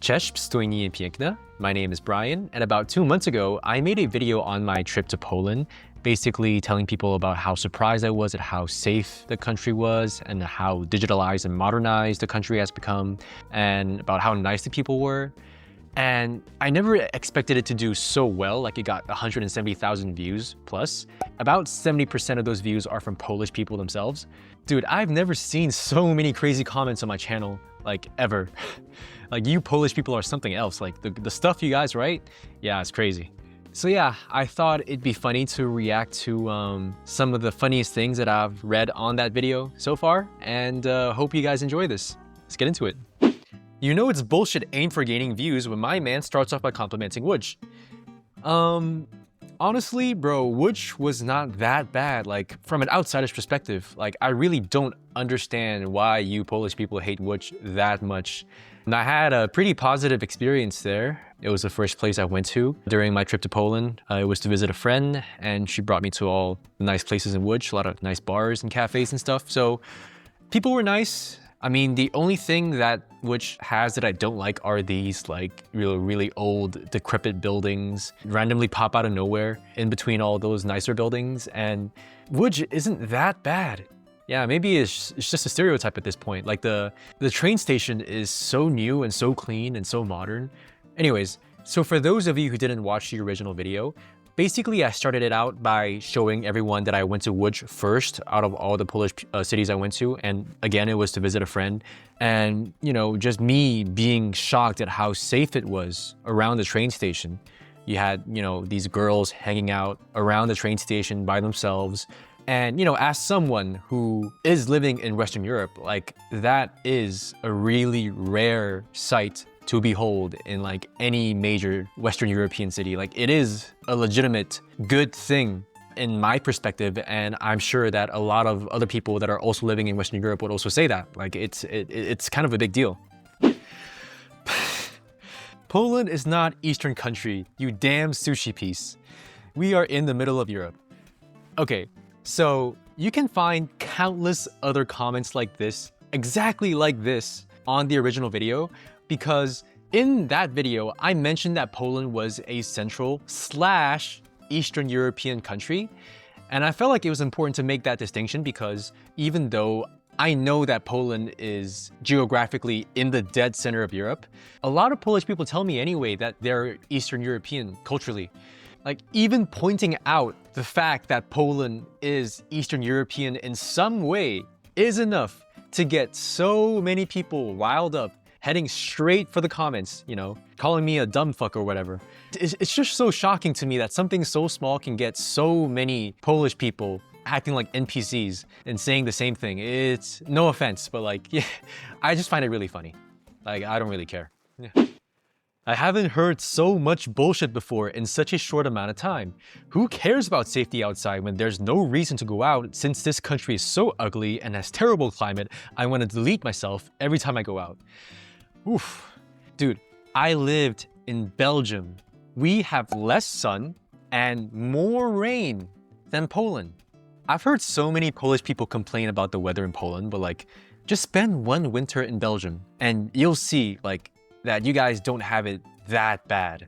Cześć, przystojnie piękna. My name is Brian, and about 2 months ago, I made a video on my trip to Poland, basically telling people about how surprised I was at how safe the country was and how digitalized and modernized the country has become, and about how nice the people were. And I never expected it to do so well, like it got 170,000 views plus. About 70% of those views are from Polish people themselves. Dude, I've never seen so many crazy comments on my channel, like ever. Like, you Polish people are something else. Like the stuff you guys write, yeah, it's crazy. So yeah, I thought it'd be funny to react to some of the funniest things that I've read on that video so far, and hope you guys enjoy this. Let's get into it. You know it's bullshit aim for gaining views when my man starts off by complimenting Łódź. Honestly, bro, Łódź was not that bad, like, from an outsider's perspective. Like, I really don't understand why you Polish people hate Łódź that much. And I had a pretty positive experience there. It was the first place I went to during my trip to Poland. It was to visit a friend, and she brought me to all the nice places in Łódź, a lot of nice bars and cafes and stuff. So people were nice. I mean, the only thing that Łódź has that I don't like are these like really old, decrepit buildings randomly pop out of nowhere in between all those nicer buildings. And Łódź isn't that bad. Yeah, maybe it's just a stereotype at this point. Like the train station is so new and so clean and so modern. Anyways, so for those of you who didn't watch the original video, basically I started it out by showing everyone that I went to Łódź first out of all the Polish cities I went to. And again, it was to visit a friend. And, you know, just me being shocked at how safe it was around the train station. You had, you know, these girls hanging out around the train station by themselves. And, you know, as someone who is living in Western Europe, like, that is a really rare sight to behold in like any major Western European city. Like, it is a legitimate good thing in my perspective, and I'm sure that a lot of other people that are also living in Western Europe would also say that. Like, it's kind of a big deal. Poland is not Eastern country, you damn sushi piece. We are in the middle of Europe. Okay, so you can find countless other comments like this, exactly like this, on the original video, because in that video, I mentioned that Poland was a Central/Eastern European country. And I felt like it was important to make that distinction because even though I know that Poland is geographically in the dead center of Europe, a lot of Polish people tell me anyway that they're Eastern European culturally. Like, even pointing out the fact that Poland is Eastern European in some way is enough to get so many people riled up, heading straight for the comments, you know, calling me a dumb fuck or whatever. It's just so shocking to me that something so small can get so many Polish people acting like NPCs and saying the same thing. It's no offense, but like, yeah, I just find it really funny. Like, I don't really care. Yeah. I haven't heard so much bullshit before in such a short amount of time. Who cares about safety outside when there's no reason to go out? Since this country is so ugly and has terrible climate, I want to delete myself every time I go out. Oof. Dude, I lived in Belgium. We have less sun and more rain than Poland. I've heard so many Polish people complain about the weather in Poland, but like, just spend one winter in Belgium and you'll see like that you guys don't have it that bad.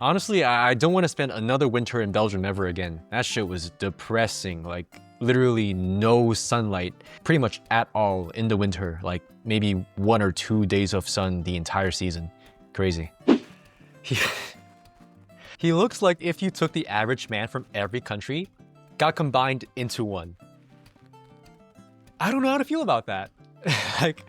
Honestly, I don't want to spend another winter in Belgium ever again. That shit was depressing. Like, literally no sunlight pretty much at all in the winter. Like, maybe 1 or 2 days of sun the entire season. Crazy. He looks like if you took the average man from every country, got combined into one. I don't know how to feel about that. Like,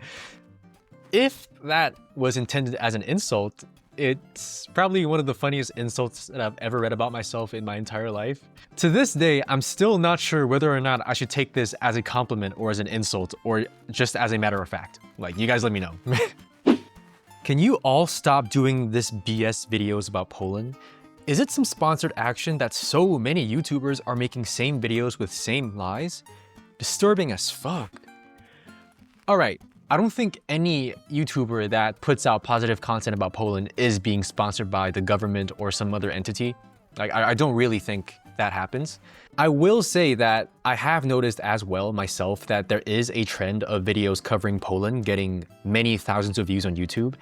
if that was intended as an insult, it's probably one of the funniest insults that I've ever read about myself in my entire life. To this day, I'm still not sure whether or not I should take this as a compliment or as an insult or just as a matter of fact. Like, you guys let me know. Can you all stop doing this BS videos about Poland? Is it some sponsored action that so many YouTubers are making same videos with same lies? Disturbing as fuck. Alright. I don't think any YouTuber that puts out positive content about Poland is being sponsored by the government or some other entity. Like, I don't really think that happens. I will say that I have noticed as well myself that there is a trend of videos covering Poland getting many thousands of views on YouTube.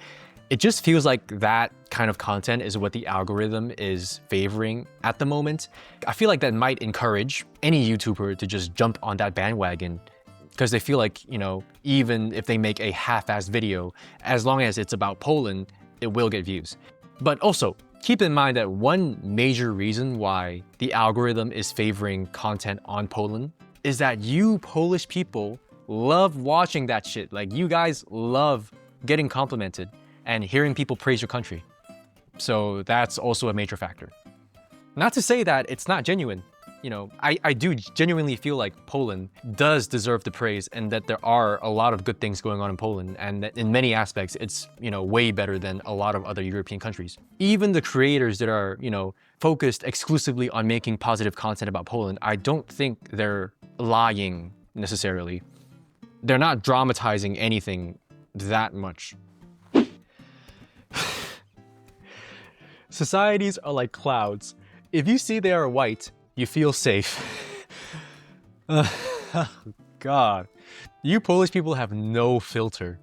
It just feels like that kind of content is what the algorithm is favoring at the moment. I feel like that might encourage any YouTuber to just jump on that bandwagon because they feel like, you know, even if they make a half-assed video, as long as it's about Poland, it will get views. But also, keep in mind that one major reason why the algorithm is favoring content on Poland is that you Polish people love watching that shit. Like, you guys love getting complimented and hearing people praise your country. So that's also a major factor. Not to say that it's not genuine. You know, I do genuinely feel like Poland does deserve the praise and that there are a lot of good things going on in Poland and that in many aspects it's, you know, way better than a lot of other European countries. Even the creators that are, you know, focused exclusively on making positive content about Poland, I don't think they're lying necessarily. They're not dramatizing anything that much. Societies are like clouds. If you see they are white, you feel safe. God. You Polish people have no filter.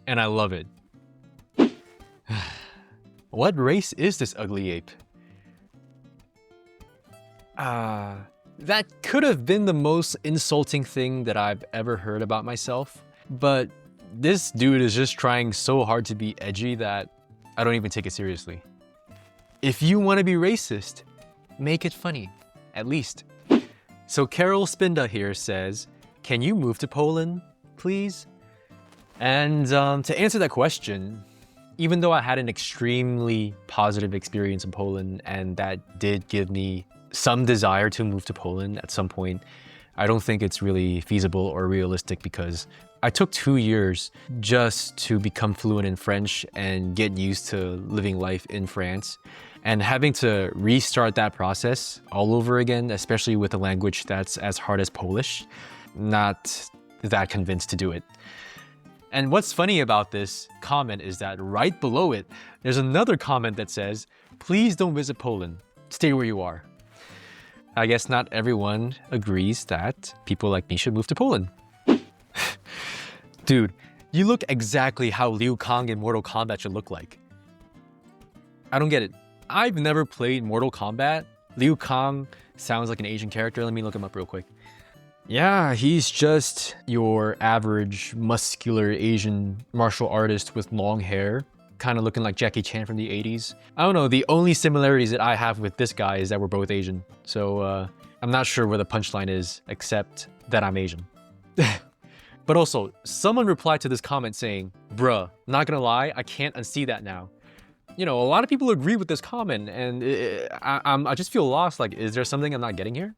And I love it. What race is this ugly ape? That could have been the most insulting thing that I've ever heard about myself. But this dude is just trying so hard to be edgy that I don't even take it seriously. If you want to be racist, make it funny, at least. So Carol Spinda here says, can you move to Poland, please? And to answer that question, even though I had an extremely positive experience in Poland and that did give me some desire to move to Poland at some point, I don't think it's really feasible or realistic because I took 2 years just to become fluent in French and get used to living life in France. And having to restart that process all over again, especially with a language that's as hard as Polish, not that convinced to do it. And what's funny about this comment is that right below it, there's another comment that says, please don't visit Poland, stay where you are. I guess not everyone agrees that people like me should move to Poland. Dude, you look exactly how Liu Kang in Mortal Kombat should look like. I don't get it. I've never played Mortal Kombat. Liu Kang sounds like an Asian character. Let me look him up real quick. Yeah, he's just your average muscular Asian martial artist with long hair, kind of looking like Jackie Chan from the 80s. I don't know, the only similarities that I have with this guy is that we're both Asian. So I'm not sure where the punchline is, except that I'm Asian. But also, someone replied to this comment saying, bruh, not gonna lie, I can't unsee that now. You know, a lot of people agree with this comment, and I just feel lost. Like, is there something I'm not getting here?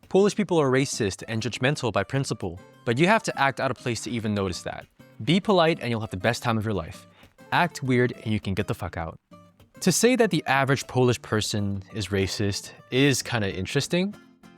Polish people are racist and judgmental by principle, but you have to act out of place to even notice that. Be polite and you'll have the best time of your life. Act weird and you can get the fuck out. To say that the average Polish person is racist is kind of interesting.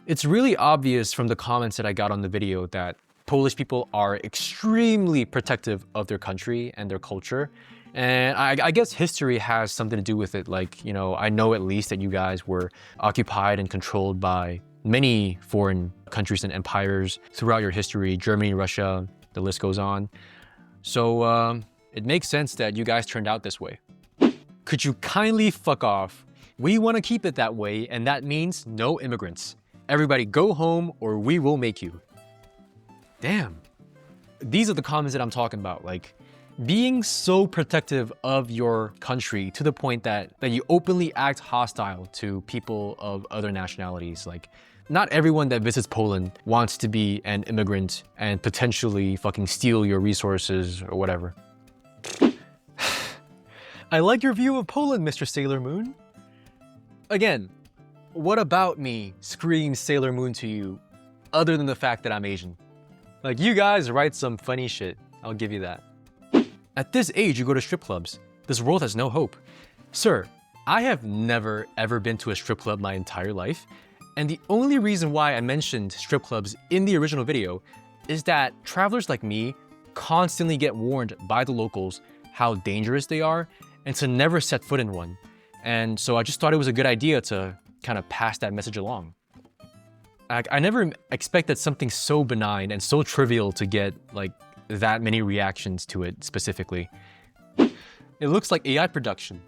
It's really obvious from the comments that I got on the video that Polish people are extremely protective of their country and their culture. And I guess history has something to do with it. Like, you know, I know at least that you guys were occupied and controlled by many foreign countries and empires throughout your history, Germany, Russia, the list goes on. So it makes sense that you guys turned out this way. Could you kindly fuck off? We want to keep it that way, and that means no immigrants. Everybody go home or we will make you. Damn. These are the comments that I'm talking about. Like, being so protective of your country to the point that you openly act hostile to people of other nationalities. Like, not everyone that visits Poland wants to be an immigrant and potentially fucking steal your resources or whatever. I like your view of Poland, Mr. Sailor Moon. Again, what about me screams Sailor Moon to you other than the fact that I'm Asian? Like, you guys write some funny shit, I'll give you that. At this age, you go to strip clubs. This world has no hope. Sir, I have never ever been to a strip club my entire life. And the only reason why I mentioned strip clubs in the original video is that travelers like me constantly get warned by the locals how dangerous they are and to never set foot in one. And so I just thought it was a good idea to kind of pass that message along. I never expected something so benign and so trivial to get like that many reactions to it specifically. It looks like AI production.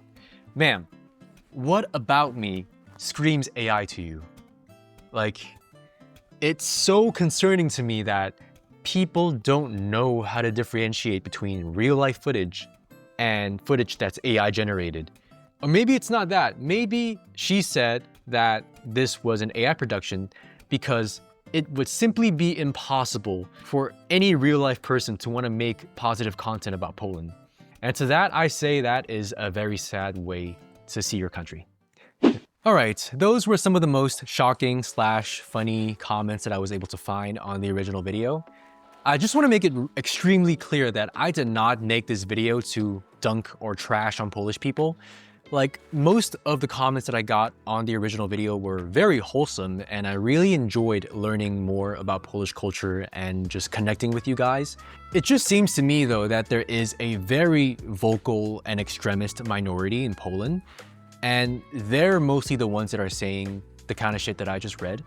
Ma'am, what about me screams AI to you? Like, it's so concerning to me that people don't know how to differentiate between real life footage and footage that's AI generated. Or maybe it's not that. Maybe she said that this was an AI production because it would simply be impossible for any real life person to want to make positive content about Poland. And to that, I say that is a very sad way to see your country. All right, those were some of the most shocking / funny comments that I was able to find on the original video. I just want to make it extremely clear that I did not make this video to dunk or trash on Polish people. Like, most of the comments that I got on the original video were very wholesome, and I really enjoyed learning more about Polish culture and just connecting with you guys. It just seems to me, though, that there is a very vocal and extremist minority in Poland, and they're mostly the ones that are saying the kind of shit that I just read.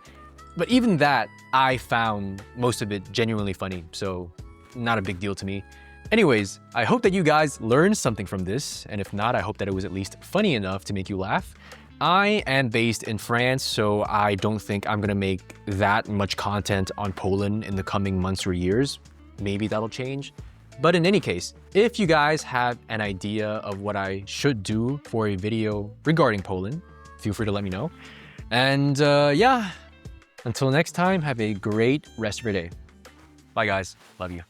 But even that, I found most of it genuinely funny, so not a big deal to me. Anyways, I hope that you guys learned something from this, and if not, I hope that it was at least funny enough to make you laugh. I am based in France, so I don't think I'm gonna make that much content on Poland in the coming months or years. Maybe that'll change. But in any case, if you guys have an idea of what I should do for a video regarding Poland, feel free to let me know. And yeah, until next time, have a great rest of your day. Bye guys, love you.